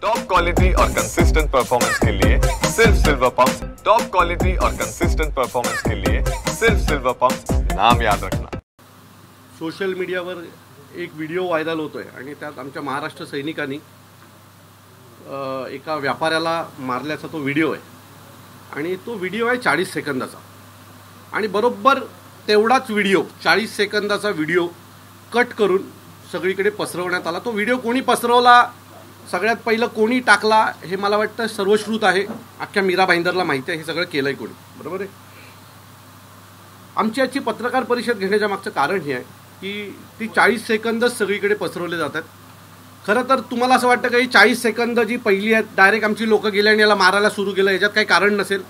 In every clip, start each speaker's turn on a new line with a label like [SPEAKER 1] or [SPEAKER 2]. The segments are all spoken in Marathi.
[SPEAKER 1] टॉप क्वालिटी और कंसिस्टेंट परफॉर्मेंस के लिए सिर्फ सिल्वर पंप्स। टॉप क्वालिटी और कंसिस्टेंट परफॉर्मेंस के लिए सिर्फ सिल्वर पंप्स, नाम याद रखना।
[SPEAKER 2] सोशल मीडियावर एक व्हिडिओ व्हायरल होतोय आणि त्यात आमच्या महाराष्ट्र सैनिकांनी एका व्यापाऱ्याला मारल्याचा तो व्हिडिओ आहे आणि तो व्हिडिओ आहे 40 सेकंदाचा आणि बरोबर तेवढाच व्हिडिओ 40 सेकंदाचा व्हिडिओ कट करून सगळीकडे पसरवण्यात आला। तो व्हिडिओ कोणी पसरवला, सगळ्यात पहिलं कोणी टाकला हे मला वाटतं सर्वश्रुत आहे, अख्ख्या मीरा भाईंदरला माहिती आहे हे सगळं केलंय कोणी, बरोबर आहे। आमची आजची पत्रकार परिषद घेण्याच्या मागचं कारण हे आहे की ती 40 सेकंदच सगळीकडे पसरवले जातात। खरं तर तुम्हाला असं वाटतं की 40 सेकंद जी पहिली आहेत डायरेक्ट आमची लोक गेले आणि याला मारायला सुरू केलं, याच्यात काही कारण नसेल।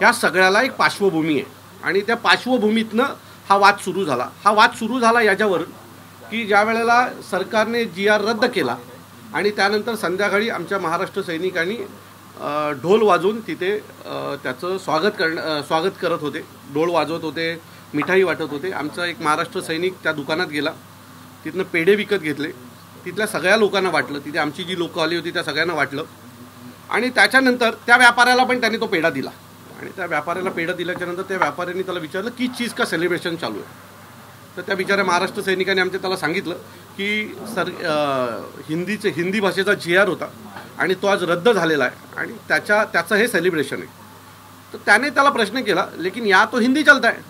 [SPEAKER 2] या सगळ्याला एक पार्श्वभूमी आहे आणि त्या पार्श्वभूमीतनं हा वाद सुरू झाला। हा वाद सुरू झाला याच्यावरून की ज्या वेळेला सरकारने GR रद्द केला आणि त्यानंतर संध्याकाळी आमच्या महाराष्ट्र सैनिकांनी ढोल वाजवून तिथे त्याचं स्वागत करत होते, ढोल वाजवत होते, मिठाई वाटत होते। आमचा एक महाराष्ट्र सैनिक त्या दुकानात गेला, तिथनं पेढे विकत घेतले, तिथल्या सगळ्या लोकांना वाटलं, तिथे आमची जी लोकं आली होती त्या सगळ्यांना वाटलं आणि त्याच्यानंतर त्या व्यापाऱ्याला पण त्यांनी तो पेढा दिला आणि त्या व्यापाऱ्याला पेढा दिल्याच्यानंतर त्या व्यापाऱ्यांनी त्याला विचारलं की चीज का सेलिब्रेशन चालू आहे। तर त्या बिचाऱ्या महाराष्ट्र सैनिकांनी आमच्या त्याला सांगितलं की हिंदी भाषेचा GR होता आणि तो आज रद्द झालेला आहे आणि त्याचं हे सेलिब्रेशन आहे। तर त्याने त्याला प्रश्न केला लेकिन या तो हिंदी चलता है।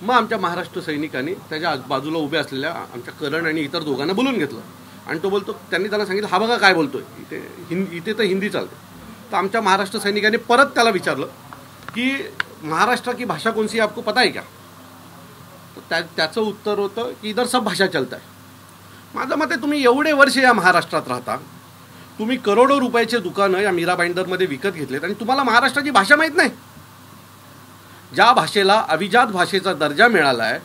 [SPEAKER 2] मग आमच्या महाराष्ट्र सैनिकांनी त्याच्या बाजूला उभे असलेल्या आमच्या करण आणि इतर दोघांना बोलून घेतलं आणि तो बोलतो, त्यांनी त्याला सांगितलं हा बघा काय बोलतोय, इथे तर हिंदी चालते। तर आमच्या महाराष्ट्र सैनिकांनी परत त्याला विचारलं की महाराष्ट्र की भाषा कौन सी आपको पता है क्या? तर त्याचं उत्तर होतं की इधर सब भाषा चलता है। माझं मत आहे तुम्ही एवढे वर्ष या महाराष्ट्रात राहता, तुम्ही करोडो रुपयाचे दुकानं या मीरा भाईंदरमध्ये विकत घेतलेत आणि तुम्हाला महाराष्ट्राची भाषा माहीत नाही। ज्या भाषेला अभिजात भाषेचा दर्जा मिळाला आहे,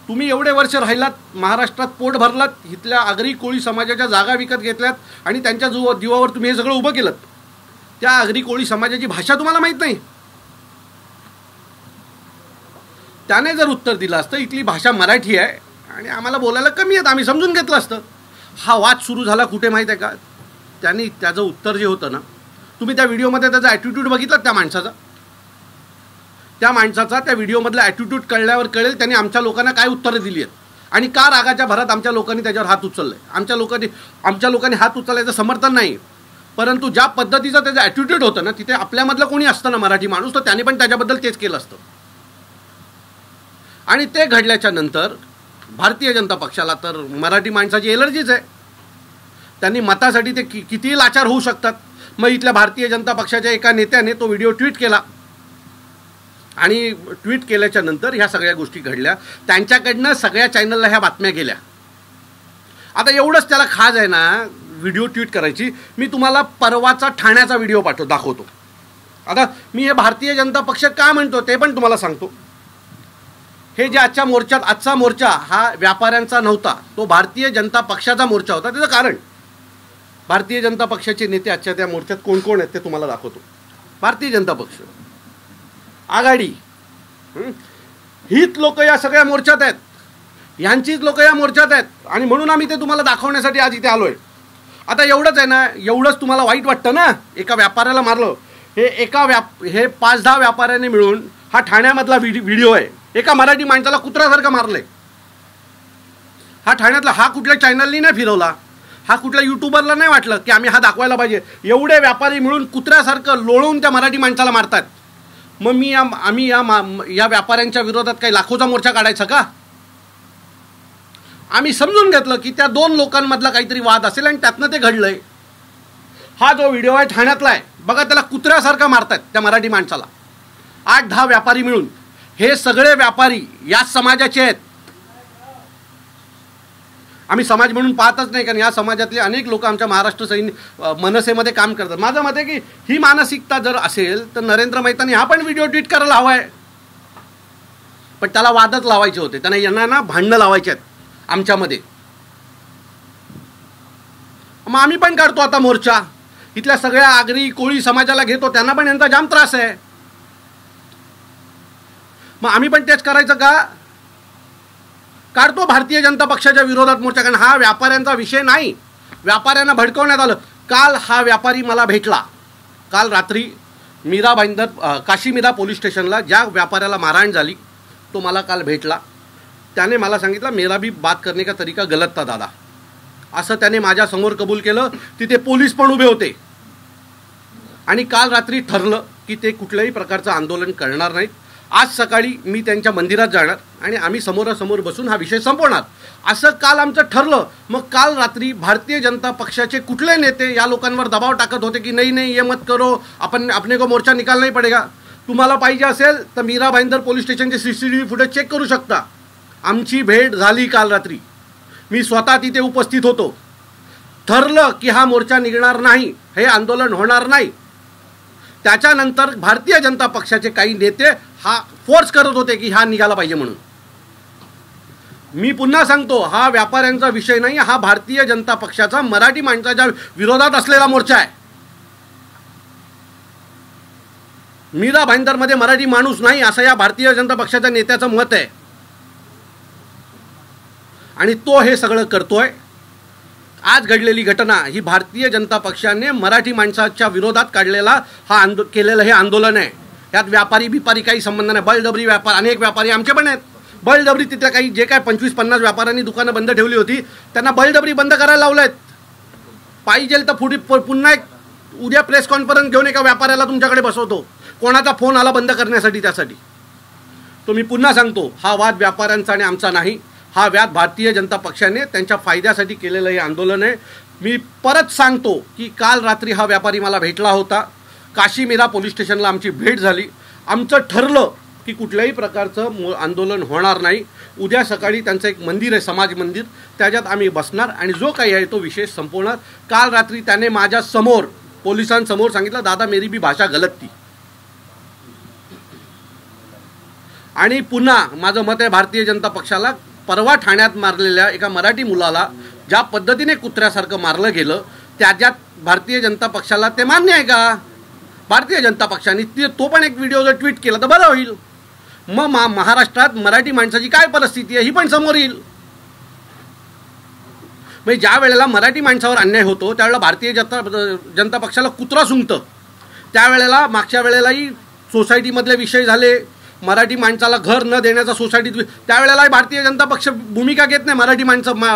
[SPEAKER 2] तुम्ही एवढे वर्ष राहिलात, महाराष्ट्रात पोट भरलात, इथल्या आगरी कोळी समाजाच्या जागा विकत घेतल्यात आणि त्यांच्या जीवावर तुम्ही हे सगळं उभं केलं। त्या आगरी कोळी समाजाची भाषा तुम्हाला माहीत नाही। त्याने जर उत्तर दिलं असतं इथली भाषा मराठी आहे आणि आम्हाला बोलायला कमी आहेत, आम्ही समजून घेतलं असतं। हा वाद सुरू झाला कुठे माहीत आहे का? त्यांनी त्याचं उत्तर जे होतं ना, तुम्ही त्या व्हिडिओमध्ये त्याचा ॲटिट्यूड बघितला त्या माणसाचा त्या व्हिडिओमधला ॲटिट्यूड कळल्यावर कळेल त्यांनी आमच्या लोकांना काय उत्तरं दिली आहेत आणि का रागाच्या भरात आमच्या लोकांनी त्याच्यावर हात उचलले। आमच्या लोकांनी हात उचलायचं समर्थन नाही, परंतु ज्या पद्धतीचं त्याचं ॲटिट्यूड होतं ना, तिथे आपल्यामधलं कोणी असतं ना मराठी माणूस, तर त्याने पण त्याच्याबद्दल तेच केलं असतं। आणि ते घडल्याच्या नंतर भारतीय जनता पक्षाला तर मराठी माणसाची एलर्जीच आहे, त्यांनी मतासाठी ते कितीही लाचार होऊ शकतात। मग इथल्या भारतीय जनता पक्षाच्या एका नेत्याने तो व्हिडिओ ट्विट केला आणि ट्विट केल्याच्या नंतर ह्या सगळ्या गोष्टी घडल्या, त्यांच्याकडनं सगळ्या चॅनलला ह्या बातम्या गेल्या। आता एवढंच त्याला खाज आहे ना व्हिडिओ ट्विट करायची। मी तुम्हाला परवाचा ठाण्याचा व्हिडिओ दाखवतो। आता मी हे भारतीय जनता पक्ष का म्हणतो ते पण तुम्हाला सांगतो। हे जे आजचा मोर्चा हा व्यापाऱ्यांचा नव्हता, तो भारतीय जनता पक्षाचा मोर्चा होता। त्याचं कारण भारतीय जनता पक्षाचे नेते आजच्या त्या मोर्चात कोण कोण आहेत ते तुम्हाला दाखवतो। भारतीय जनता पक्ष आघाडी, हीच लोक या सगळ्या मोर्चात आहेत, ह्यांचीच लोक या मोर्चात आहेत आणि म्हणून आम्ही ते तुम्हाला दाखवण्यासाठी आज इथे आलोय। आता एवढंच आहे ना, एवढंच तुम्हाला वाईट वाटतं ना, एका व्यापाऱ्याला मारलं, हे 5-10 व्यापाऱ्यांनी मिळून हा ठाण्यामधला व्हिडिओ आहे, एका मराठी माणसाला कुत्र्यासारखं मारलंय। हा ठाण्यातला, हा कुठल्या चॅनलनी नाही फिरवला, हा कुठल्या युट्यूबरला नाही वाटलं की आम्ही हा दाखवायला पाहिजे। एवढे व्यापारी मिळून कुत्र्यासारखं लोळवून त्या मराठी माणसाला मारतात। मग आम्ही या व्यापाऱ्यांच्या विरोधात काही लाखोचा मोर्चा काढायचा का? आम्ही समजून घेतलं की त्या 2 लोकांमधला काहीतरी वाद असेल आणि त्यातनं ते घडलंय। हा जो व्हिडिओ आहे ठाण्यातला आहे बघा, त्याला कुत्र्यासारखं मारतात त्या मराठी माणसाला 8-10 व्यापारी मिळून। हे सगळे व्यापारी याच समाजाचे आहेत। आम्ही समाज म्हणून पाहतच नाही, कारण या समाजातले अनेक लोक आमच्या महाराष्ट्र मनसेमध्ये काम करतात। माझं मत आहे की ही मानसिकता जर असेल तर नरेंद्र मेहतांनी हा पण व्हिडिओ ट्विट करायला हवा आहे, पण त्याला वादच लावायचे होते, त्यांना यांना ना भांडणं लावायचे आहेत आमच्यामध्ये। मग आम्ही पण काढतो आता मोर्चा, इथल्या सगळ्या आगरी कोळी समाजाला घेतो, त्यांना पण यांचा जाम त्रास आहे। मग आम्ही पण तेच करायचं का? काढतो भारतीय जनता पक्षाच्या विरोधात मोर्चा, कारण हा व्यापाऱ्यांचा विषय नाही, व्यापाऱ्यांना भडकवण्यात आलं. काल हा व्यापारी मला भेटला. काल रात्री मीरा भाईंदर काशीमीरा पोलीस स्टेशनला ज्या व्यापाऱ्याला मारहाण झाली तो मला काल भेटला. त्याने मला सांगितलं मेरा भी बात करने का तरीका गलत था दादा, असं त्याने माझ्यासमोर कबूल केलं. तिथे पोलीस पण उभे होते. आणि काल रात्री ठरलं की ते कुठल्याही प्रकारचं आंदोलन करणार नाहीत. आज सकाळी मी त्यांच्या मंदिरात जाणार आणि आम्ही समोरासमोर बसून हा विषय संपवणार, असं काल आमचं ठरलं. मग काल रात्री भारतीय जनता पक्षाचे कुठले नेते या लोकांवर दबाव टाकत होते की नहीं नहीं ये मत करो, अपने को मोर्चा निकालना ही पडेगा. तुम्हाला पाहिजे असेल तर मीरा भाईंदर पोलीस स्टेशनचे CCTV फुटेज चेक करू शकता. आमची भेट झाली काल रात्री. मी स्वतः तिथे उपस्थित होतो. ठरलं की हा मोर्चा निघणार नाही, हे आंदोलन होणार नाही. त्याच्यानंतर भारतीय जनता पक्षाचे काही नेते हा फोर्स करत होते की हा निघाला पाहिजे म्हणून. मी पुन्हा सांगतो, हा व्यापाऱ्यांचा विषय नाही, हा भारतीय जनता पक्षाचा मराठी माणसाच्या विरोधात असलेला मोर्चा आहे. मीरा भाईंदरमध्ये मराठी माणूस नाही असं या भारतीय जनता पक्षाच्या नेत्याचं मत आहे. आणि तो हे सगळं करतोय. आज घडलेली घटना ही भारतीय जनता पक्षाने मराठी माणसाच्या विरोधात काढलेला केलेलं हे आंदोलन आहे. यात व्यापारी बिपारी काही संबंध नाही. बळजबरी व्यापार, अनेक व्यापारी आमचे पण आहेत. बळजबरी तिथल्या काही जे काय 25-50 व्यापाऱ्यांनी दुकानं बंद ठेवली होती त्यांना बळजबरी बंद करायला लावलं आहेत. पाहिजे तर पुन्हा एक उद्या प्रेस कॉन्फरन्स घेऊन एका व्यापाऱ्याला तुमच्याकडे बसवतो, कोणाचा फोन आला बंद करण्यासाठी. त्यासाठी तो मी पुन्हा सांगतो, हा वाद व्यापाऱ्यांचा आणि आमचा नाही. हा वाद भारतीय जनता पक्षाने त्यांच्या फायद्यासाठी केलेलं हे आंदोलन आहे. मी परत सांगतो की काल रात्री हा व्यापारी मला भेटला होता. काशीमीरा पोलीस स्टेशनला आमची भेट झाली. आमचं ठरलं की कुठल्याही प्रकारचं आंदोलन होणार नाही. उद्या सकाळी त्यांचं एक मंदिर आहे, समाज मंदिर, त्याच्यात आम्ही बसणार आणि जो काही आहे तो विषय संपवणार. काल रात्री त्याने माझ्या समोर पोलिसांसमोर सांगितलं, दादा मेरी भी भाषा गलत थी. आणि पुन्हा माझं मत आहे भारतीय जनता पक्षाला, परवा ठाण्यात मारलेल्या एका मराठी मुलाला ज्या पद्धतीने कुत्र्यासारखं मारलं गेलं त्याच्यात भारतीय जनता पक्षाला ते मान्य आहे का? भारतीय जनता पक्षाने तो पण एक व्हिडिओ जर ट्विट केला तर बरं होईल. मग महाराष्ट्रात मराठी माणसाची काय परिस्थिती आहे ही पण समोर येईल. म्हणजे ज्या वेळेला मराठी माणसावर अन्याय होतो त्यावेळेला भारतीय जनता पक्षाला कुत्रा सुंगतं. त्यावेळेला मागच्या वेळेलाही सोसायटीमधले विषय झाले, मराठी माणसाला घर न देण्याचा सोसायटीत, त्यावेळेलाही भारतीय जनता पक्ष भूमिका घेत नाही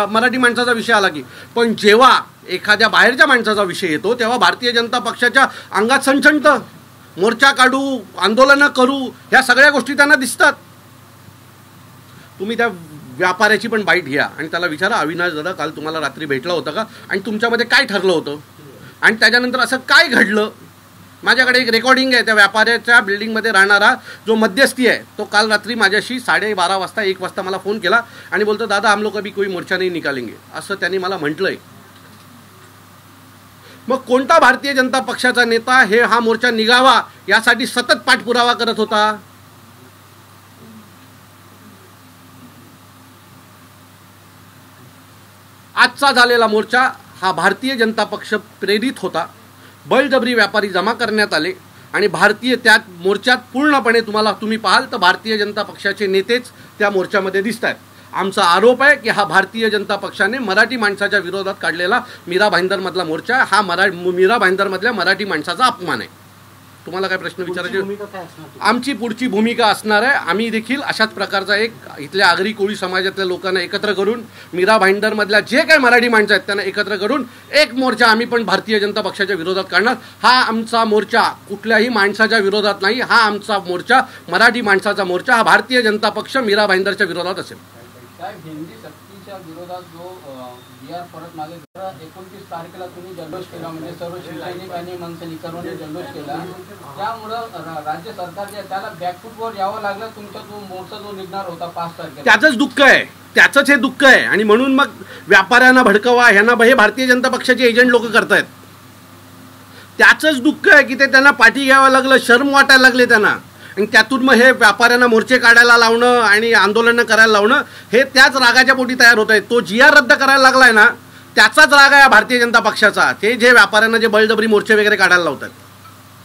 [SPEAKER 2] मराठी माणसाचा विषय आला की. पण जेव्हा एखाद्या बाहेरच्या माणसाचा विषय येतो तेव्हा भारतीय जनता पक्षाच्या अंगात सणसणतं. मोर्चा काढू, आंदोलनं करू, ह्या सगळ्या गोष्टी त्यांना दिसतात. तुम्ही त्या व्यापाऱ्याची पण बाईट घ्या आणि त्याला विचारा, अविनाश दादा काल तुम्हाला रात्री भेटला होता का आणि तुमच्यामध्ये काय ठरलं होतं आणि त्याच्यानंतर असं काय घडलं. माझ्याकडे एक रेकॉर्डिंग आहे. त्या व्यापाऱ्याच्या बिल्डिंगमध्ये राहणारा जो मध्यस्थी आहे तो काल रात्री माझ्याशी 12:30 वाजता 1 वाजता मला फोन केला आणि बोलतो, दादा हम लोग अभी कोई मोर्चा नहीं निकालेंगे, असं त्यांनी मला म्हटलंय. मग कोणता भारतीय जनता पक्षाचा नेता हा मोर्चा निघावा यासाठी सतत पाठपुरावा करत होता? आजचा झालेला मोर्चा हा भारतीय जनता पक्ष प्रेरित होता. बळजबरी व्यापारी जमा करण्यात आले आणि त्यात मोर्चात पूर्णपणे तुम्ही पाहाल तर भारतीय जनता पक्षाचे नेतेच त्या मोर्चामध्ये दिसत आहेत. आमचा आरोप आहे की हा भारतीय जनता पक्षाने मराठी माणसाच्या विरोधात काढलेला मीरा भाईंदरमधला मोर्चा हा मीरा भाईंदरमधल्या मराठी माणसाचा अपमान आहे. तुम्हाला काय प्रश्न विचारायचे? आमची पुढची भूमिका असणार आहे. आम्ही देखील अशाच प्रकारचा एक इथल्या आगरी कोळी समाजातल्या लोकांना एकत्र करून मीरा भाईंदरमधल्या जे काही मराठी माणसं आहेत त्यांना एकत्र करून एक मोर्चा आम्ही पण भारतीय जनता पक्षाच्या विरोधात काढणार. हा आमचा मोर्चा कुठल्याही माणसाच्या विरोधात नाही. हा आमचा मोर्चा मराठी माणसाचा मोर्चा, हा भारतीय जनता पक्ष मीरा भाईंदरच्या विरोधात असेल.
[SPEAKER 3] हिंदी सक्तीच्या विरोधात जो परत मागे 29 तारखेला तुम्ही जल्लोष केला, म्हणजे सर्व शिवसैनिक आणि मनसैनिकांनी जल्लोष केला, त्यामुळं राज्य सरकारच्या त्याला बॅकफूटवर यावं लागलं. तुमचा जो मोर्चा जो निघणार होता 5 तारखेला,
[SPEAKER 2] त्याचंच दुःख आहे, त्याचंच हे दुःख आहे. आणि म्हणून मग व्यापाऱ्यांना भडकवा, ह्यांना हे भारतीय जनता पक्षाचे एजंट लोक करतायत. त्याचंच दुःख आहे की ते त्यांना पाठी घ्यावं लागलं, शर्म वाटायला लागले त्यांना. आणि त्यातून मग हे व्यापाऱ्यांना मोर्चे काढायला लावणं आणि आंदोलनं करायला लावणं हे त्याच रागाच्या पोटी तयार होत आहे. तो GR रद्द करायला लागलाय ना, त्याचाच राग आहे भारतीय जनता पक्षाचा. ते जे व्यापाऱ्यांना जे बळजबरी मोर्चे वगैरे काढायला लावतात.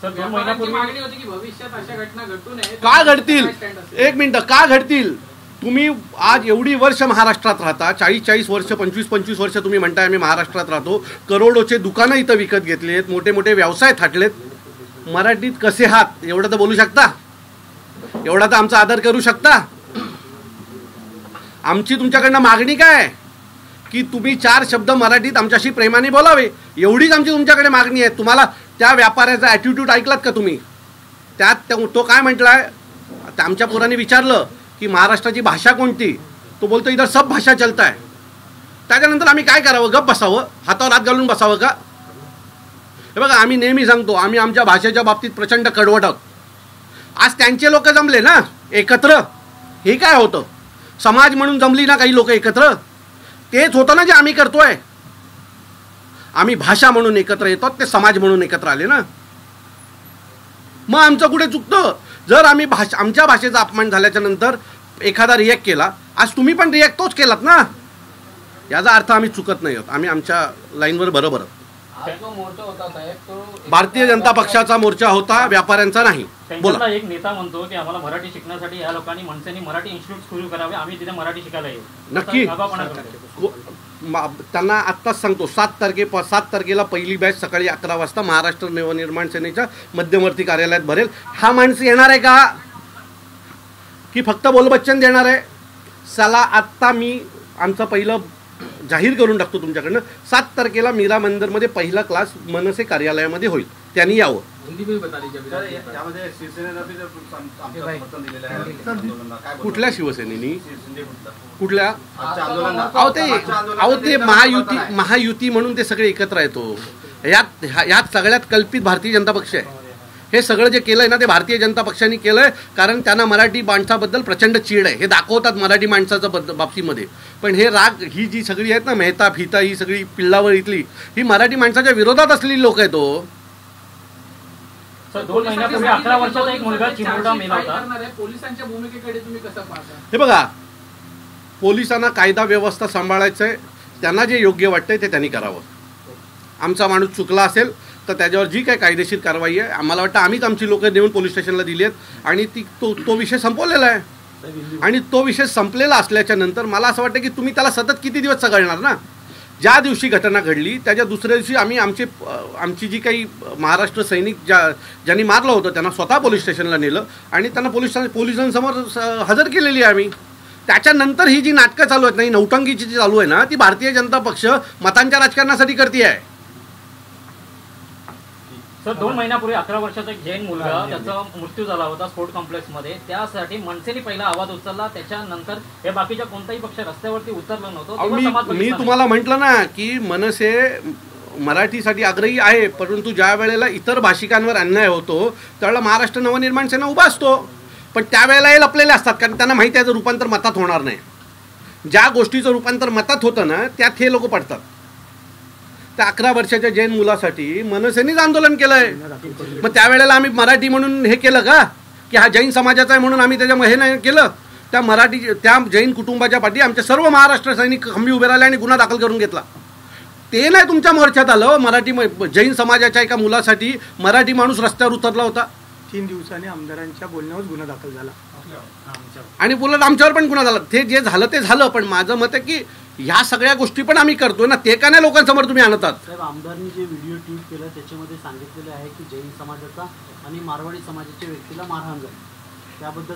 [SPEAKER 3] मागणी होती की भविष्यात अशा घटना घडू नये.
[SPEAKER 2] का घडतील? एक मिनिट, का घडतील? तुम्ही आज एवढी वर्ष महाराष्ट्रात राहता, 40 वर्ष, 25 वर्ष तुम्ही म्हणताय आम्ही महाराष्ट्रात राहतो, करोडोचे दुकानं इथं विकत घेतलेत, मोठे मोठे व्यवसाय थाटलेत. मराठीत कसे आहात एवढं तर बोलू शकता, एवढा तर आमचा आदर करू शकता. आमची तुमच्याकडनं मागणी काय की तुम्ही 4 शब्द मराठीत आमच्याशी प्रेमाने बोलावे, एवढीच आमची तुमच्याकडे मागणी आहे. तुम्हाला त्या व्यापाऱ्याचा ॲटिट्यूड ऐकलात का तुम्ही? त्यात तो काय म्हटलाय, आमच्या पोरांनी विचारलं की महाराष्ट्राची भाषा कोणती, तो बोलतो इधर सब भाषा चलता है. त्याच्यानंतर आम्ही काय करावं, गप बसावं, हातावर हात घालून बसावं का? हे बघा, आम्ही नेहमी सांगतो आम्ही आमच्या भाषेच्या बाबतीत प्रचंड कडवट आहोत. आज त्यांचे लोक जमले ना एकत्र, हे काय होतं, समाज म्हणून जमली ना काही लोक एकत्र, तेच होतं ना जे आम्ही करतोय. आम्ही भाषा म्हणून एकत्र येतो, ते समाज म्हणून एकत्र आले ना. मग आमचं कुठे चुकतं? जर आम्ही आमच्या भाषेचा अपमान झाल्याच्या नंतर एखादा रिॲक्ट केला, आज तुम्ही पण रिॲक्ट तोच केलात ना, याचा अर्थ आम्ही चुकत नाही आहोत, आम्ही आमच्या लाईनवर बरोबर आहोत.
[SPEAKER 3] आज जो मोर्चा होता साहेब, तो
[SPEAKER 2] भारतीय जनता पक्षाचा मोर्चा होता, व्यापाऱ्यांचा नाही. बोला.
[SPEAKER 4] एक नेता म्हणतो की आम्हाला मराठी शिकण्यासाठी या लोकांनी मनसेनी मराठी इन्स्टिट्यूट सुरू करावे, आम्ही तिथे मराठी शिकायला येऊ.
[SPEAKER 2] नक्की.
[SPEAKER 4] आगाऊपणा करतो.
[SPEAKER 2] त्यांना आत्ताच सांगतो, 7 तारखेला पहिली बॅच सकाळी 11 वाजता महाराष्ट्र नवनिर्माण सेनेच्या मध्यवर्ती कार्यालयात भरेल. हा माणूस येणार आहे का की फक्त बोलबच्चन देणार आहे? चला आत्ता मी आमचं पहिलं जाहीर करून टाकतो तुमच्याकडनं. 7 तारखेला मीरा मंदिरमध्ये पहिला क्लास मनसे कार्यालयामध्ये होईल, त्यांनी यावं. कुठल्या शिवसेनेनी, कुठल्या? अहो ते महायुती म्हणून ते सगळे एकत्र येतो. यात सगळ्यात कल्पित भारतीय जनता पक्ष आहे. हे सगळं जे केलंय ना ते भारतीय जनता पक्षाने केलंय, कारण त्यांना मराठी माणसाबद्दल प्रचंड चीड आहे. हे दाखवतात मराठी माणसाच्या बाबतीमध्ये. पण हे राग, ही जी सगळी आहेत ना, मेहता फिता, ही सगळी पिल्लावर इथली, ही मराठी माणसाच्या विरोधात असलेली लोक आहेत. तो
[SPEAKER 4] 2 महिन्यापूर्वी 11 वर्षाचा एक मुलगा चिमुरडा मेला होता.
[SPEAKER 3] पोलिसांच्या भूमिकेकडे तुम्ही कसं पाहता?
[SPEAKER 2] हे बघा, पोलिसांना कायदा व्यवस्था सांभाळायचं आहे, त्यांना जे योग्य वाटतंय ते त्यांनी करावं. आमचा माणूस चुकला असेल तर त्याच्यावर जी काही कायदेशीर कारवाई आहे, आम्हाला वाटतं आम्हीच आमची लोकं नेऊन पोलीस स्टेशनला दिली आहेत आणि तो विषय संपवलेला आहे. आणि तो विषय संपलेला असल्याच्या नंतर मला असं वाटतं की तुम्ही त्याला सतत किती दिवस चघळणार ना. ज्या दिवशी घटना घडली त्याच्या दुसऱ्या दिवशी आम्ही आमची जी काही महाराष्ट्र सैनिक ज्यांनी मारलं होतं त्यांना स्वतः पोलीस स्टेशनला नेलं आणि त्यांना पोलिसांसमोर हजर केलेली आहे आम्ही. त्याच्यानंतर ही जी नाटकं चालू आहेत ना, ही नौटंकीची जी चालू आहे ना, ती भारतीय जनता पक्ष मतांच्या राजकारणासाठी करते आहे.
[SPEAKER 4] सर, 2 महिन्यापूर्वी 11 वर्षाचा एक जैन मुलगा, त्याचा मृत्यू झाला होता स्पोर्ट कॉम्प्लेक्समध्ये. त्यासाठी मनसेने पहिला आवाज उचलला, त्याच्यानंतर हे बाकीच्या कोणताही पक्ष रस्त्यावरती उतरलं नव्हतं.
[SPEAKER 2] मी तुम्हाला म्हटलं ना की मनसे मराठीसाठी आग्रही आहे, परंतु ज्या वेळेला इतर भाषिकांवर अन्याय होतो त्यावेळेला महाराष्ट्र नवनिर्माण सेना उभा असतो. पण त्यावेळेला हे लपलेले असतात, कारण त्यांना माहिती आहे रूपांतर मतात होणार नाही. ज्या गोष्टीचं रूपांतर मतात होतं ना त्यात हे लोक पडतात. त्या 11 वर्षाच्या जैन मुलासाठी मनसेनेच आंदोलन केलंय. मग त्यावेळेला आम्ही मराठी म्हणून हे केलं का की हा जैन समाजाचा आहे म्हणून आम्ही त्याच्या हे नाही केलं? त्या जैन कुटुंबाच्या पाठी आमच्या सर्व महाराष्ट्र सैनिक खंबी उभे राहिले आणि गुन्हा दाखल करून घेतला. ते नाही तुमच्या मोर्चात आलं. मराठी जैन समाजाच्या एका मुलासाठी मराठी माणूस रस्त्यावर उतरला होता.
[SPEAKER 5] 3 दिवसांनी आमदारांच्या बोलण्यावर गुन्हा दाखल झाला
[SPEAKER 2] आणि बोलत आमच्यावर पण गुन्हा झाला. ते जे झालं ते झालं, पण माझं मत आहे की ह्या सगळ्या गोष्टी पण आम्ही करतोय ना, ते का नाही लोकांसमोर तुम्ही आणतात?
[SPEAKER 6] साहेब, आमदारांनी जे व्हिडिओ ट्वीट केलं त्याच्यामध्ये सांगितलेलं आहे की जैन समाजाचा आणि मारवाडी समाजाच्या व्यक्तीला मारहाण झाली, त्याबद्दल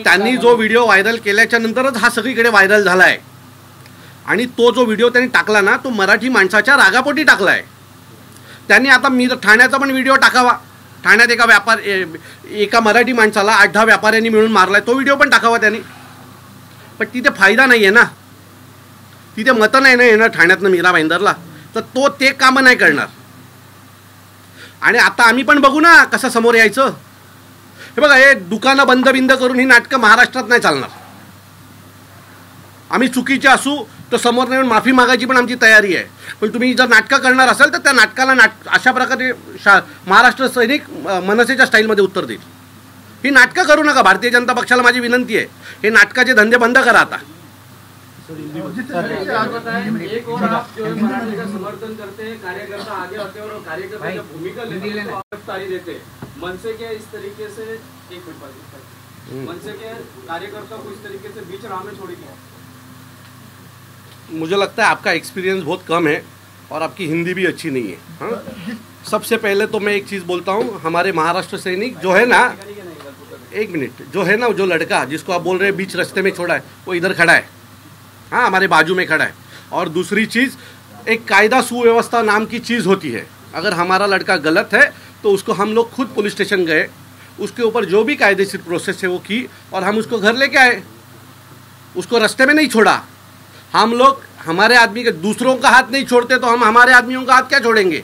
[SPEAKER 2] त्यांनी जो व्हिडिओ व्हायरल केल्याच्या नंतरच हा सगळीकडे व्हायरल झालाय. आणि तो जो व्हिडिओ त्यांनी टाकला ना तो मराठी माणसाच्या रागापोटी टाकलाय त्यांनी. आता मी ठाण्याचा पण व्हिडिओ टाकावा. ठाण्यात एका मराठी माणसाला 8-10 व्यापाऱ्यांनी मिळून मारलाय, तो व्हिडिओ पण टाकावा त्यांनी. पण तिथे फायदा नाही आहे ना, तिथे मतं नाही ना येणार ठाण्यातनं मीरा भाईंदरला, तर ते कामं नाही करणार. आणि आता आम्ही पण बघू ना कसं समोर यायचं. हे बघा, हे दुकानं बंद करून ही नाटकं महाराष्ट्रात नाही चालणार. आम्ही चुकीचे असू तर समोर येऊन माफी मागायची पण आमची तयारी आहे. पण तुम्ही जर नाटकं करणार असाल तर त्या नाटकाला अशा प्रकारे महाराष्ट्र सैनिक मनसेच्या स्टाईलमध्ये उत्तर देईल. ही नाटकं करू नका. भारतीय जनता पक्षाला माझी विनंती आहे, हे नाटकाचे धंदे बंद करा आता.
[SPEAKER 3] एक और आप जो मराठी का समर्थन करते हैं, कार्यकर्ता आगे होते हैं और कार्यकर्ता भूमिका लेते हैं, देते
[SPEAKER 7] मनसे के इस तरीके से एक मिनट बाद मनसे के कार्यकर्ता को इस तरीके से बीच राह में छोड़ेंगे?
[SPEAKER 2] मुझे लगता है आपका एक्सपीरियंस बहुत कम है और आपकी हिंदी भी अच्छी नहीं है। हाँ, सबसे पहले तो मैं एक चीज़ बोलता हूँ, हमारे महाराष्ट्र सैनिक जो है ना, एक मिनट, जो है ना, जो लड़का जिसको आप बोल रहे हैं बीच रास्ते में छोड़ा है, वो इधर खड़ा है, हाँ, हमारे बाजू में खड़ा है। और दूसरी चीज़, एक कायदा सुव्यवस्था नाम की चीज़ होती है। अगर हमारा लड़का गलत है तो उसको हम लोग खुद पुलिस स्टेशन गए, उसके ऊपर जो भी कायदेशीर प्रोसेस है वो की और हम उसको घर लेके आए, उसको रास्ते में नहीं छोड़ा। हम लोग हमारे आदमी के दूसरों का हाथ नहीं छोड़ते तो हम हमारे आदमियों का हाथ क्या छोड़ेंगे?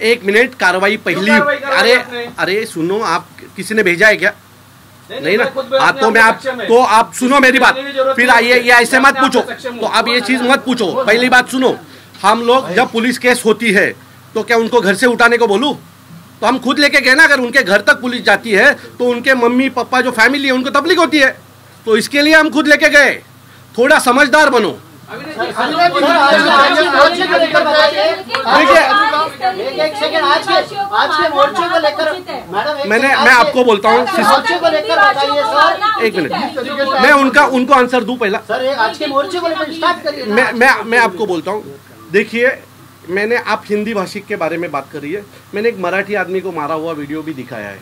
[SPEAKER 2] एक मिनट, कार्रवाई पहली, अरे सुनो, आप किसी ने भेजा है क्या? नहीं ना, हाँ, तो आप सुनो मेरी बात, फिर आइए ये ऐसे मत पूछो, तो आप ये चीज मत पूछो। पहली बात सुनो, हम लोग जब पुलिस केस होती है तो क्या उनको घर से उठाने को बोलूं? तो हम खुद लेके गए ना। अगर उनके घर तक पुलिस जाती है तो उनके मम्मी पापा जो फैमिली है उनको तकलीफ होती है, तो इसके लिए हम खुद लेके गए। थोड़ा समझदार बनो। मैं आपको बोलता हूँ, एक मिनट, मैं उनको आंसर दूं पहला। मैं आपको बोलता हूँ, देखिए, मैंने, आप हिंदी भाषिक के बारे में बात करी है, मैंने एक मराठी आदमी को मारा हुआ वीडियो भी दिखाया है।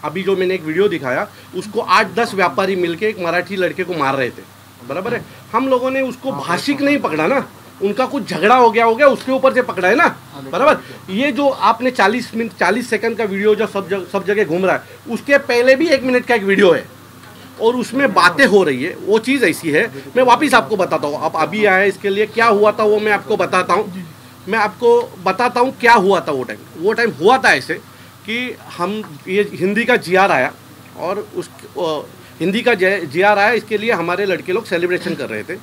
[SPEAKER 2] अभी जो मैंने एक वीडियो दिखाया, उसको 8-10 व्यापारी मिलके एक मराठी लड़के को मार रहे थे, बराबर है। हम लोगों ने उसको भाषिक नहीं पकड़ा ना, उनका कुछ झगड़ा हो गया उसके ऊपर से पकड़ा है ना, बराबर। ये जो आपने 40 सेकंड का वीडियो जो सब जगह घूम रहा है, उसके पहले भी 1 मिनट का एक वीडियो है और उसमें बातें हो रही है। वो चीज़ ऐसी है, मैं वापिस आपको बताता हूँ। आप अभी आए, इसके लिए क्या हुआ था वो मैं आपको बताता हूँ। मैं आपको बताता हूँ क्या हुआ था वो टाइम हुआ था ऐसे कि हम, ये हिंदी का GR आया और उस हिंदी का GR आया, इसके लिए हमारे लड़के लोग सेलिब्रेशन कर रहे थे।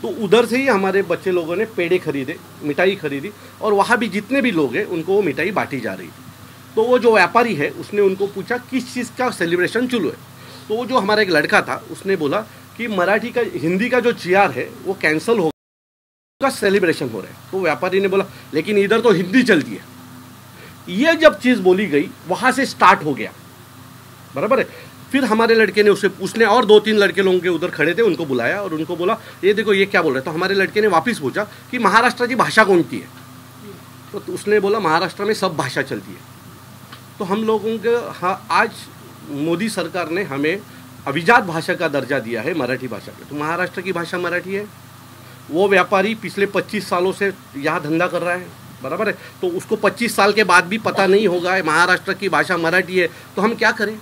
[SPEAKER 2] तो उधर से ही हमारे बच्चे लोगों ने पेड़े खरीदे, मिठाई खरीदी और वहाँ भी जितने भी लोग हैं उनको वो मिठाई बांटी जा रही थी। तो वो जो व्यापारी है उसने उनको पूछा किस चीज़ का सेलिब्रेशन चालू है। तो वो जो हमारा एक लड़का था उसने बोला कि हिंदी का जो GR है वो कैंसिल हो का सेलिब्रेशन हो रहा है। तो व्यापारी ने बोला लेकिन इधर तो हिंदी चलती है। ये जब चीज़ बोली गई वहाँ से स्टार्ट हो गया, बराबर है। फिर हमारे लड़के ने उसने और 2-3 लड़के लोगों के उधर खड़े थे, उनको बुलाया और उनको बोला ये देखो ये क्या बोल रहे हैं। तो हमारे लड़के ने वापस पूछा कि महाराष्ट्र की भाषा कौन सी है? तो उसने बोला महाराष्ट्र में सब भाषा चलती है। तो हम लोगों के, हाँ, आज मोदी सरकार ने हमें अभिजात भाषा का दर्जा दिया है मराठी भाषा का। तो महाराष्ट्र की भाषा मराठी है। वो व्यापारी पिछले 25 सालों से यहाँ धंधा कर रहा है, बराबर है। तो उसको 25 साल के बाद भी पता नहीं होगा महाराष्ट्र की भाषा मराठी है, तो हम क्या करें?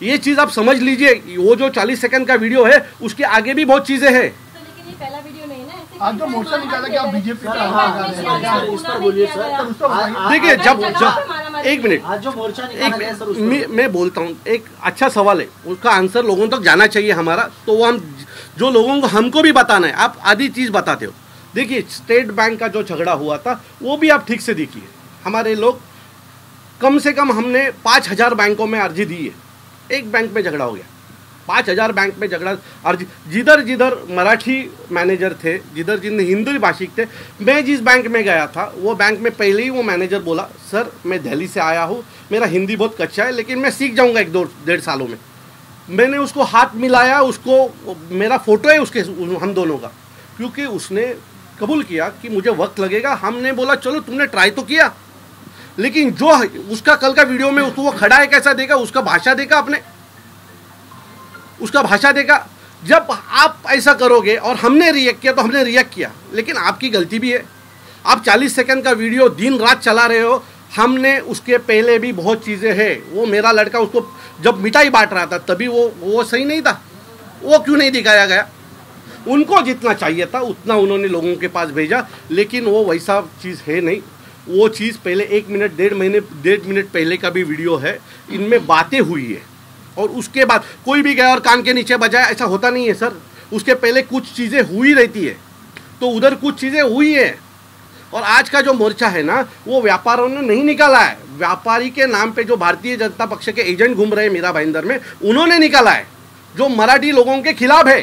[SPEAKER 2] ये चीज़ आप समझ लीजिए। वो जो 40 सेकंड का वीडियो है उसके आगे भी बहुत चीज़ें हैं।
[SPEAKER 8] आज जो मोर्चा निकाला कि आप बीजेपी
[SPEAKER 6] इस पर बोलिए सर।
[SPEAKER 2] देखिए, जब एक मिनट,
[SPEAKER 6] आज जो मोर्चा निकाला सर,
[SPEAKER 2] मैं बोलता हूँ, एक अच्छा सवाल है, उसका आंसर लोगों तक जाना चाहिए हमारा। तो वो हम जो लोगों को हमको भी बताना है। आप आधी चीज़ बताते हो। देखिए, स्टेट बैंक का जो झगड़ा हुआ था वो भी आप ठीक से देखिए। हमारे लोग कम से कम, हमने 5000 बैंकों में अर्जी दी है, एक बैंक में झगड़ा हो गया। 5000 बैंक में झगड़ा अर्जी, जिधर मराठी मैनेजर थे, जिधर हिंदी भाषिक थे। मैं जिस बैंक में गया था वो बैंक में पहले ही वो मैनेजर बोला सर मैं दिल्ली से आया हूँ, मेरा हिंदी बहुत कच्चा है लेकिन मैं सीख जाऊँगा 1-2-1.5 सालों में। मैंने उसको हाथ मिलाया, उसको मेरा फ़ोटो है उसके, हम दोनों का, क्योंकि उसने कबूल किया कि मुझे वक्त लगेगा। हमने बोला चलो तुमने ट्राई तो किया, लेकिन जो उसका कल का वीडियो में उसको वो खड़ा है कैसा देखा, उसका भाषा देखा आपने, उसका भाषा देखा। जब आप ऐसा करोगे और हमने रिएक्ट किया तो हमने रिएक्ट किया, लेकिन आपकी गलती भी है। आप 40 सेकंड का वीडियो दिन रात चला रहे हो। हमने उसके पहले भी बहुत चीज़ें हैं। वो मेरा लड़का उसको जब मिठाई बांट रहा था तभी वो सही नहीं था, वो क्यों नहीं दिखाया गया? उनको जितना चाहिए था उतना उन्होंने लोगों के पास भेजा, लेकिन वो वैसा चीज़ है नहीं। वो चीज़ पहले 1 मिनट 1.5 मिनट पहले का भी वीडियो है, इनमें बातें हुई है और उसके बाद कोई भी गया और कान के नीचे बजाया, ऐसा होता नहीं है सर। उसके पहले कुछ चीज़ें हुई रहती है, तो उधर कुछ चीज़ें हुई है। और आज का जो मोर्चा है ना वो व्यापारियों ने नहीं निकाला है, व्यापारी के नाम पे जो भारतीय जनता पक्ष के एजेंट घूम रहे हैं मीरा भाईंदर में उन्होंने निकाला है, जो मराठी लोगों के खिलाफ है।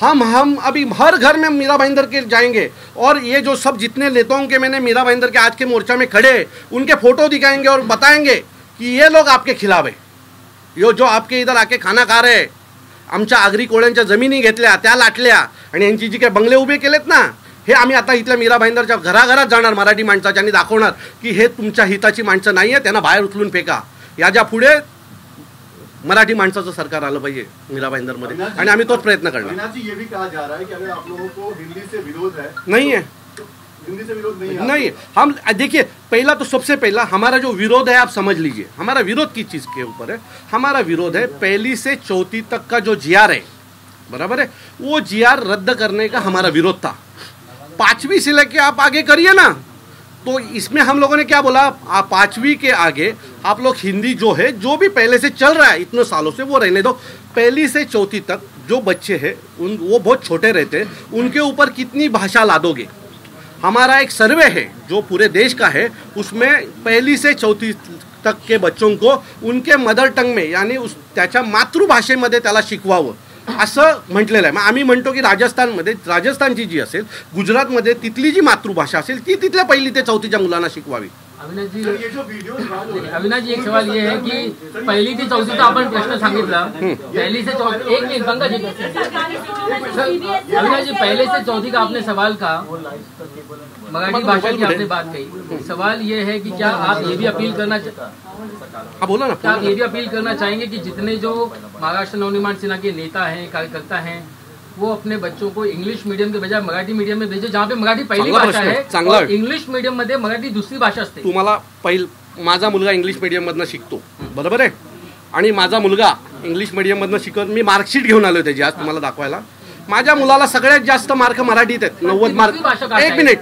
[SPEAKER 2] हम अभी हर घर में मीरा भाईंदर के जाएंगे और ये जो सब जितने नेताओं के मैंने मीरा भाईंदर के आज के मोर्चा में खड़े उनके फोटो दिखाएंगे और बताएंगे कि ये लोग आपके खिलाफ है, यो जो आपके इधर आके खाना खा रहे, आमच्या आगरी कोळ्यांच्या जमिनी घेतल्या त्या लाटल्या आणि यांची जी काही बंगले उभे केलेत ना, हे आम्ही आता इथल्या मीरा भाईंदरच्या घराघरात जाणार मराठी माणसाच्या आणि दाखवणार की हे तुमच्या हिताची माणसं नाही आहे, त्यांना बाहेर उचलून फेका। याच्या पुढे मराठी माणसाचं सरकार आलं पाहिजे मीरा भाईंदरमध्ये आणि आम्ही तोच प्रयत्न करणार।
[SPEAKER 9] ये भी कहा जा रहा है कि अगर आप लोगों को हिंदी से विरोध है,
[SPEAKER 2] नहीं है,
[SPEAKER 9] हिंदी से विरोध नहीं है,
[SPEAKER 2] नहीं हम देखिए पहला तो सबसे पहला हमारा जो विरोध है आप समझ लीजिए, हमारा विरोध किस चीज़ के ऊपर है। हमारा विरोध है पहली से चौथी तक का जो जीआर है, बराबर है, वो जीआर रद्द करने का हमारा विरोध था। 5वीं से लेके आप आगे करिए ना, तो इसमें हम लोगों ने क्या बोला, आप 5वीं के आगे आप लोग हिंदी जो है जो भी पहले से चल रहा है इतने सालों से वो रहने दो। पहली से चौथी तक जो बच्चे हैं वो बहुत छोटे रहते हैं, उनके ऊपर कितनी भाषा लादोगे। हमारा एक सर्वे है जो पूरे देश का है, उसमें पहली से चौथी तक के बच्चों को उनके मदर टंग में यानी उस त्याच्या मातृभाषेमध्ये त्याला शिकवावं असं म्हटलेलं आहे। मग आम्ही म्हणतो की राजस्थानमध्ये राजस्थानची जी असेल, गुजरातमध्ये तिथली जी मातृभाषा असेल ती तिथल्या पहिली ते चौथीच्या मुलांना शिकवावी।
[SPEAKER 3] अविनाश जी एक सवाल ये है कि पहली से चौथी तो आपण प्रश्न सांगितला, पहली से चौथी एक मिनट पंकज जी, अविनाश जी पहले से चौथी का आपने सवाल कहा, मराठी भाषा की आपने बात कही, सवाल ये है कि क्या आप ये भी अपील करना
[SPEAKER 2] बोला ना,
[SPEAKER 3] क्या आप ये भी अपील करना चाहेंगे कि जितने जो महाराष्ट्र नवनिर्माण सेना के नेता हैं, कार्यकर्ता हैं, वो अपने बच्चों को इंग्लिश मीडियम के बजाय मराठी मीडियम में भेजे, जहाँ पे मराठी पहिली भाषा है और इंग्लिश मीडियम मध्ये मराठी दुसरी भाषा असते।
[SPEAKER 2] तुम्हाला माझा मुलगा इंग्लिश मीडियम मधनं शिकतो, बरोबर आहे, आणि माझा मुलगा इंग्लिश मीडियम मधनं शिकत मी मार्कशीट घेऊन आलो त्याची आज तुम्हाला दाखवायला। माझ्या मुलाला सगळ्यात जास्त मार्क मराठीत आहेत, 90 मार्क। एक मिनिट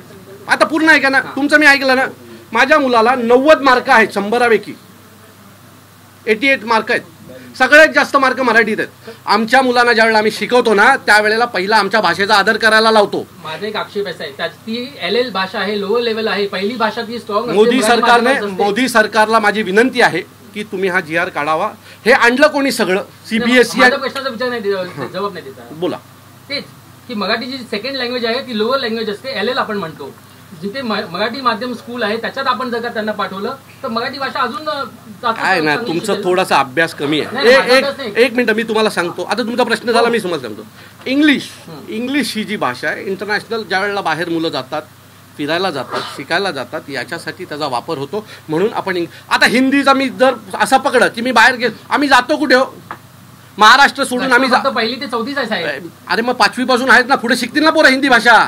[SPEAKER 2] आता पूर्ण ऐका ना, तुमचं मी ऐकलं ना, माझ्या मुलाला 90 मार्क आहेत 100पैकी, 88 मार्क आहेत, सगळ्यात जास्त मार्क मराठीत आहेत। आमच्या मुलांना ज्यावेळेला आम्ही शिकवतो ना त्यावेळेला पहिला आमच्या भाषेचा आदर करायला लावतो।
[SPEAKER 3] माझा एक आक्षेप असा आहे ती LL भाषा आहे, लोअर लेवल आहे, पहिली भाषा ती स्ट्रॉंग।
[SPEAKER 2] मोदी सरकारला माझी विनंती आहे की तुम्ही हा जीआर काढावा। हे आणलं कोणी सगळं, CBSE।
[SPEAKER 3] माझ्या प्रश्नाचा विचार नाही, जवाब नाही देता,
[SPEAKER 2] बोला
[SPEAKER 3] तेच की मराठी जी सेकंड लँग्वेज आहे ती लोअर लँग्वेज असते, LL आपण म्हणतो। जिथे मराठी माध्यम स्कूल आहे त्याच्यात आपण जर का त्यांना पाठवलं तर मराठी भाषा अजून
[SPEAKER 2] काय ना, तुमचा थोडासा अभ्यास कमी आहे। एक मिनिट मी तुम्हाला सांगतो, आता तुमचा प्रश्न झाला, मी तुम्हाला सांगतो। इंग्लिश ही जी भाषा आहे इंटरनॅशनल, ज्या वेळेला बाहेर मुलं जातात, फिरायला जातात, शिकायला जातात, याच्यासाठी त्याचा वापर होतो, म्हणून आपण आता हिंदीचा मी जर असा पकडा की मी बाहेर गेलो, आम्ही जातो कुठे हो, महाराष्ट्र सोडून आम्ही
[SPEAKER 3] पहिली ते चौथी आहे।
[SPEAKER 2] अरे मग 5वी पासून आहेत ना, पुढे शिकतील ना पोरं हिंदी भाषा,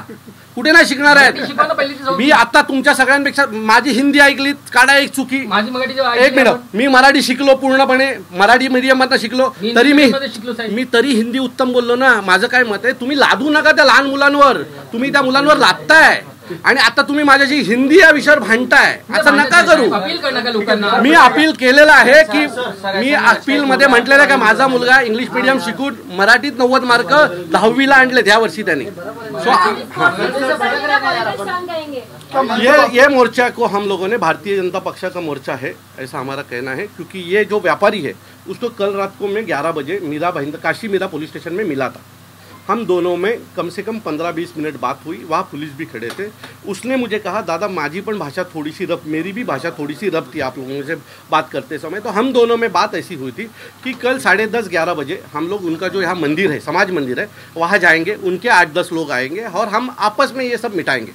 [SPEAKER 2] कुठे नाही शिकणार आहेत। मी आता तुमच्या सगळ्यांपेक्षा माझी हिंदी ऐकली काढा एक चुकी,
[SPEAKER 3] माझी मराठी
[SPEAKER 2] एक मिनिट, मी मराठी शिकलो पूर्णपणे, मराठी मीडियम मधनं शिकलो, तरी मी तरी हिंदी उत्तम बोललो ना। माझं काय मत आहे, तुम्ही लादू नका त्या लहान मुलांवर, तुम्ही त्या मुलांवर लादताय आणि आता तुम्ही माझ्याशी हिंदी या विषयावर भांडताय, असं नका करू। मी अपील केलेलं आहे की मी अपील मध्ये म्हटलेलं का माझा मुलगा इंग्लिश मीडियम शिकून मराठीत 90 मार्क 10वीला आणले त्या वर्षी त्यांनी। ये मोर्चा को हम लोगों ने भारतीय जनता पक्ष का मोर्चा है ऐसा हमारा कहना है, क्योंकि ये जो व्यापारी है उसको कल रात को मैं 11 बजे मीरा भाईंदर काशी मीरा पुलिस स्टेशन में मिला था। हम दोनों में कम से कम 15-20 मिनट बात हुई, वहाँ पुलिस भी खड़े थे। उसने मुझे कहा दादा माझी पण भाषा थोड़ी सी रफ, मेरी भी भाषा थोड़ी सी रफ थी आप लोगों से बात करते समय। तो हम दोनों में बात ऐसी हुई थी कि कल 10:30-11 बजे हम लोग उनका जो यहाँ मंदिर है, समाज मंदिर है, वहाँ जाएंगे, उनके 8-10 लोग आएंगे और हम आपस में ये सब मिटाएंगे।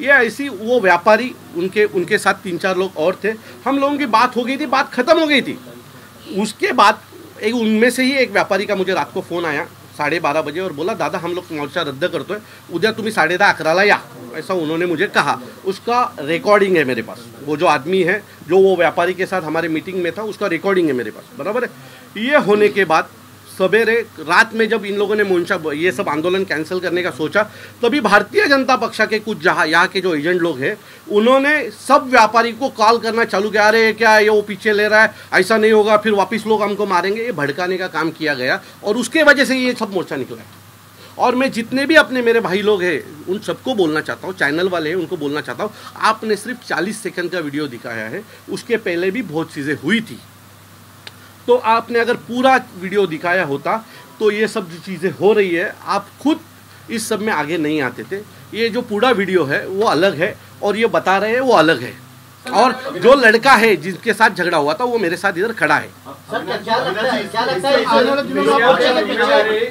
[SPEAKER 2] ये ऐसी वो व्यापारी उनके साथ 3-4 लोग और थे, हम लोगों की बात हो गई थी, बात खत्म हो गई थी। उसके बाद एक उनमें से ही एक व्यापारी का मुझे रात को फ़ोन आया 12:30 बजे और बोला दादा हम लोग मोर्चा रद्द करते हैं, उद्या तुम्ही 10:30-11 या, ऐसा उन्होंने मुझे कहा। उसका रिकॉर्डिंग है मेरे पास, वो जो आदमी है जो वो व्यापारी के साथ हमारे मीटिंग में था उसका रिकॉर्डिंग है मेरे पास, बराबर है। ये होने के बाद सवेरे रात में जब इन लोगों ने मोर्चा ये सब आंदोलन कैंसिल करने का सोचा, तभी भारतीय जनता पक्ष के कुछ यहाँ के जो एजेंट लोग हैं उन्होंने सब व्यापारी को कॉल करना चालू किया, अरे क्या ये वो पीछे ले रहा है, ऐसा नहीं होगा, फिर वापस लोग हमको मारेंगे, ये भड़काने का काम किया गया और उसके वजह से ये सब मोर्चा निकला है। और मैं जितने भी अपने मेरे भाई लोग हैं उन सबको बोलना चाहता हूँ, चैनल वाले हैं उनको बोलना चाहता हूँ, आपने सिर्फ 40 सेकंड का वीडियो दिखाया है, उसके पहले भी बहुत चीज़ें हुई थी। तो आपने अगर पूरा वीडियो दिखाया होता तो ये सब जो चीज़ें हो रही है आप खुद इस सब में आगे नहीं आते थे। ये जो पूरा वीडियो है वो अलग है और ये बता रहे हैं वो अलग है। और जो लड़का है जिसके साथ झगड़ा हुआ था वो मेरे साथ इधर खड़ा है।
[SPEAKER 6] सर क्या लगता है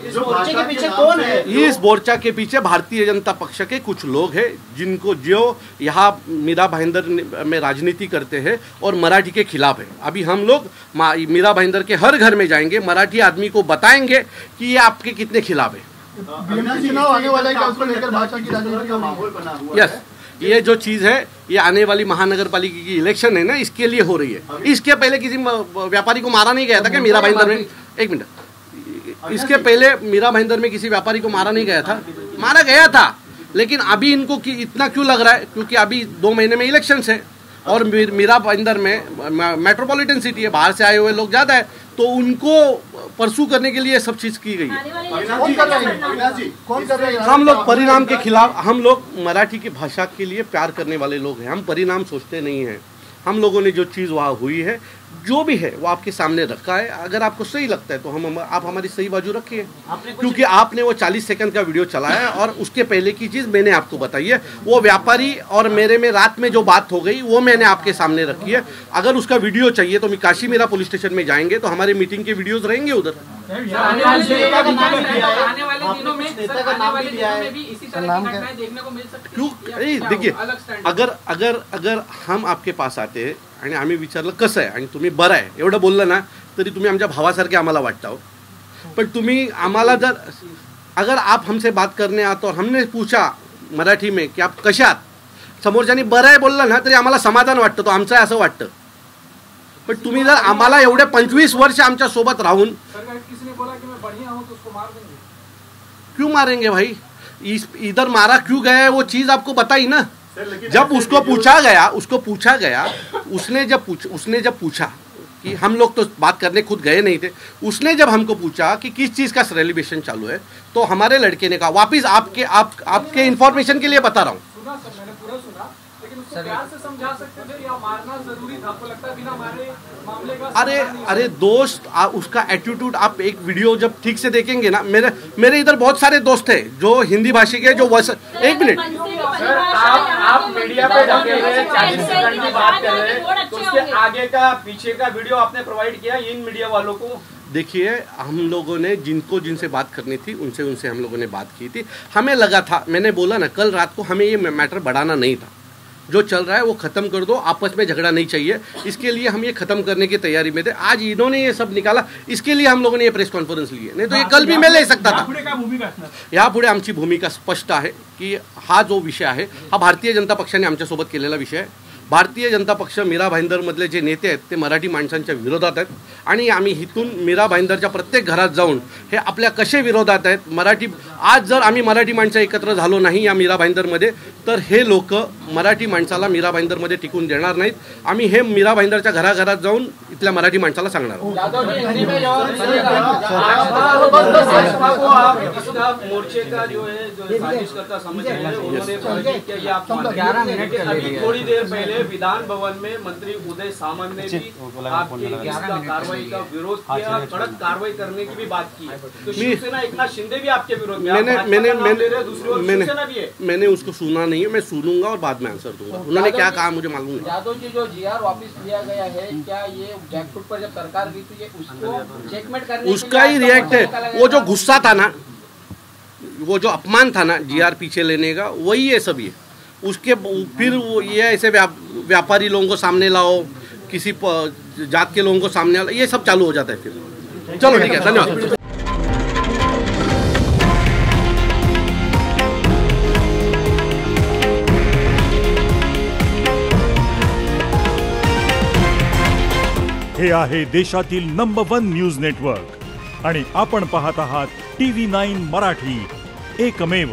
[SPEAKER 6] इस मोर्चे के पीछे कौन है?
[SPEAKER 2] इस मोर्चा के पीछे भारतीय जनता पक्ष के कुछ लोग हैं जिनको जो यहाँ मीरा भाईंदर में राजनीति करते हैं और मराठी के खिलाफ है। अभी हम लोग मीरा भाईंदर के हर घर में जाएंगे, मराठी आदमी को बताएंगे कि ये आपके कितने खिलाफ है।
[SPEAKER 8] चुनाव आने वाला है, उसको लेकर भाषा की राजनीति का माहौल बना हुआ है।
[SPEAKER 2] यस, ये जो चीज़ है ये आने वाली महानगरपालिका की इलेक्शन है ना, इसके लिए हो रही है। इसके पहले किसी व्यापारी को मारा नहीं गया था क्या मीरा भाईंदर में? एक मिनट, इसके पहले मीरा भाईंदर में किसी व्यापारी को मारा नहीं गया था? मारा गया था, लेकिन अभी इनको इतना क्यों लग रहा है? क्योंकि अभी 2 महीने में इलेक्शन है और मीरा भाईंदर में मेट्रोपॉलिटन सिटी है, बाहर से आए हुए लोग ज़्यादा है, तो उनको परसू करने के लिए सब चीज़ की गई है।
[SPEAKER 8] कौन कर रहे हैं?
[SPEAKER 2] हम लोग परिणाम के खिलाफ, हम लोग मराठी की भाषा के लिए प्यार करने वाले लोग हैं, हम परिणाम सोचते नहीं हैं। हम लोगों ने जो चीज़ वहाँ हुई है, जो भी है वो आपके सामने रखा है। अगर आपको सही लगता है तो आप हमारी सही बाजू रखिए, क्योंकि आपने वो 40 सेकंड का वीडियो चलाया है और उसके पहले की चीज़ मैंने आपको बताई है। वो व्यापारी और मेरे में रात में जो बात हो गई वो मैंने आपके सामने रखी है। अगर उसका वीडियो चाहिए तो काशी मीरा पुलिस स्टेशन में जाएंगे तो हमारे मीटिंग के वीडियोज रहेंगे उधर।
[SPEAKER 3] आने वाले दिनों में भी इसी तरह की घटनाएं देखने को मिल सकती
[SPEAKER 2] क्यों? देखिए, अगर हम आपके पास आते आणि आम्ही विचारलं कसं आहे आणि तुम्ही बरं आहे एवढं बोललं ना तरी तुम्ही आमच्या भावासारखे आम्हाला वाटता हो। पण तुम्ही आम्हाला अगर आप हमसे बात करने आते और हमने पूछा मराठी में की आप कशात, समोरच्यानी बरं आहे बोललं ना तरी आम्हाला समाधान वाटतं, तो आमचं आहे असं वाटतं। पण तुम्ही जर आम्हाला एवढे 25 वर्ष आमच्या सोबत राहून क्यों मारेंगे भाई? इधर मारा क्यों गया है वो चीज़ आपको बताई ना। जब उसको पूछा गया उसने जब पूछा कि हम लोग तो बात करने खुद गए नहीं थे, उसने जब हमको पूछा कि किस चीज़ का सेलिब्रेशन चालू है तो हमारे लड़के ने कहा, वापिस आपके इंफॉर्मेशन के लिए बता रहा हूँ।
[SPEAKER 7] मैंने पूरा सुना, लेकिन उसको प्यार से समझा सकते थे या मारना जरूरी था? आपको लगता है बिना मारे मामले का?
[SPEAKER 2] अरे दोस्त, उसका एटीट्यूड आप एक वीडियो जब ठीक से देखेंगे ना, मेरे इधर बहुत सारे दोस्त हैं जो हिंदी भाषी के, जो एक मिनट,
[SPEAKER 7] आप मीडिया पे ढके हुए 40 सेकंड की बात कर रहे हैं, तो उसके आगे का पीछे का वीडियो आपने प्रोवाइड किया इन मीडिया वालों को?
[SPEAKER 2] देखिए, हम लोगों ने जिनसे बात करनी थी उनसे हम लोगों ने बात की थी। हमें लगा था, मैंने बोला ना कल रात को, हमें ये मैटर बढ़ाना नहीं था। जो चल रहा है वो ख़त्म कर दो, आपस में झगड़ा नहीं चाहिए, इसके लिए हम ये ख़त्म करने की तैयारी में थे। आज इन्होंने ये सब निकाला, इसके लिए हम लोगों ने ये प्रेस कॉन्फरन्स ली है, नहीं तो ये कल भी मैं ले सकता था। यापुढे आमची भूमिका स्पष्ट आहे की हा जो विषय आहे हा भारतीय जनता पक्षाने आमच्यासोबत केलेला विषय आहे। भारतीय जनता पक्ष मीरा भाईंदरमधले जे नेते आहेत ते मराठी माणसांच्या विरोधात आहेत आणि आम्ही इथून मीरा भाईंदरच्या प्रत्येक घरात जाऊन हे आपल्या कसे विरोधात आहेत मराठी, आज जर आम्ही मराठी माणसं एकत्र झालो नाही या मीरा भाईंदरमध्ये तर हे लोक मराठी माणसाला मीरा भाईंदरमध्ये टिकून देणार नाहीत। आम्ही हे मीरा भाईंदरच्या घराघरात जाऊन इथल्या मराठी माणसाला सांगणार आहोत।
[SPEAKER 7] मोर्चे का जो है जो साजिश करता समझ रहे हैं, उन्होंने थोड़ी देर पहले विधान भवन में मंत्री उदय सामंत ने भी आपकी कार्रवाई का विरोध किया, कड़क कार्रवाई करने की भी बात की। तो शिवसेना एकनाथ शिंदे भी आपके विरोध में,
[SPEAKER 2] मैंने उसको सुना नहीं है, मैं सुनूंगा और बाद में आंसर दूंगा। उन्होंने क्या कहा मुझे मालूम नहीं।
[SPEAKER 3] यादव जी, जो जीआर वापस लिया गया है, क्या ये जैकफ्रूट पर जब सरकार गई तो ये उसको चेकमेट करने
[SPEAKER 2] उसका ही रिएक्ट है? वो जो गुस्सा था ना, वो जो अपमान था ना जीआर पीछे लेने का, वही है सब। ये उसके फिर वो ये ऐसे व्यापारी लोगों को सामने लाओ, किसी जात के लोगों को सामने लाओ, ये सब चालू हो जाता है फिर। चलो ठीक है, धन्यवाद।
[SPEAKER 10] हे आहे देशातील नंबर 1 न्यूज नेटवर्क आणि आपण पाहत आहात TV9 मराठी, एकमेव।